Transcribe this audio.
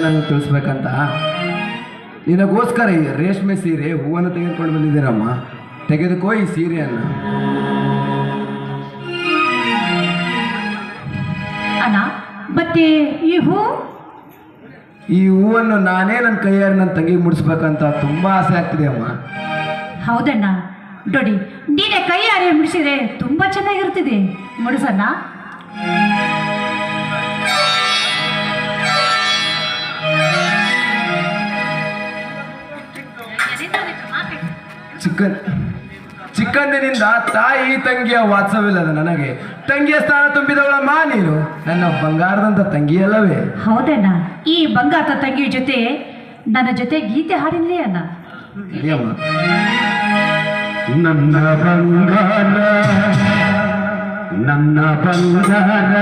ನನಗೆ ತಿಳಿಸ್ಬೇಕಂತ ನಿನಗೋಸ್ಕರ ಈ ರೇಷ್ಮೆ ಸೀರೆ ಹೂವನ್ನು ತೆಗೆದುಕೊಂಡು ಬಂದಿದ್ದೀರಮ್ಮ. ತೆಗೆದುಕೋ ಈ ಸೀರೆಯನ್ನು. ಅಣ್ಣ ಮತ್ತೆ ಈ ಈ ಹೂವನ್ನು ನಾನೇ ನನ್ನ ಕೈಯಾರೆ ನನ್ನ ತಂಗಿಗೆ ಮುಡಿಸ್ಬೇಕಂತ ತುಂಬ ಆಸೆ ಆಗ್ತಿದೆ ಅಮ್ಮ. ಹೌದಣ್ಣ, ನೋಡಿ ನೀನೆ ಕೈಯಾರೆ ಮುಡಿಸಿದ್ರೆ ತುಂಬಾ ಚೆನ್ನಾಗಿರ್ತಿದೆ. ಮುಡಿಸಣ್ಣ. ಚಿಕ್ಕಂದಿನಿಂದ ತಾಯಿ ತಂಗಿಯ ವಾತ್ಸವ್ಯವಿಲ್ಲದ ನನಗೆ ತಂಗಿಯ ಸ್ಥಾನ ತುಂಬಿದವಳಮ್ಮ ನೀನು, ನನ್ನ ಬಂಗಾರದಂತ ತಂಗಿಯಲ್ಲವೇ? ಹೌದಣ್ಣ, ಈ ಬಂಗಾರದ ತಂಗಿ ಜೊತೆ ನನ್ನ ಜೊತೆ ಗೀತೆ ಹಾಡಿನ್ಲೇ ಅಣ್ಣ. ನನ್ನ ಬಂಗಾರ ನನ್ನ ಬಂಗಾರ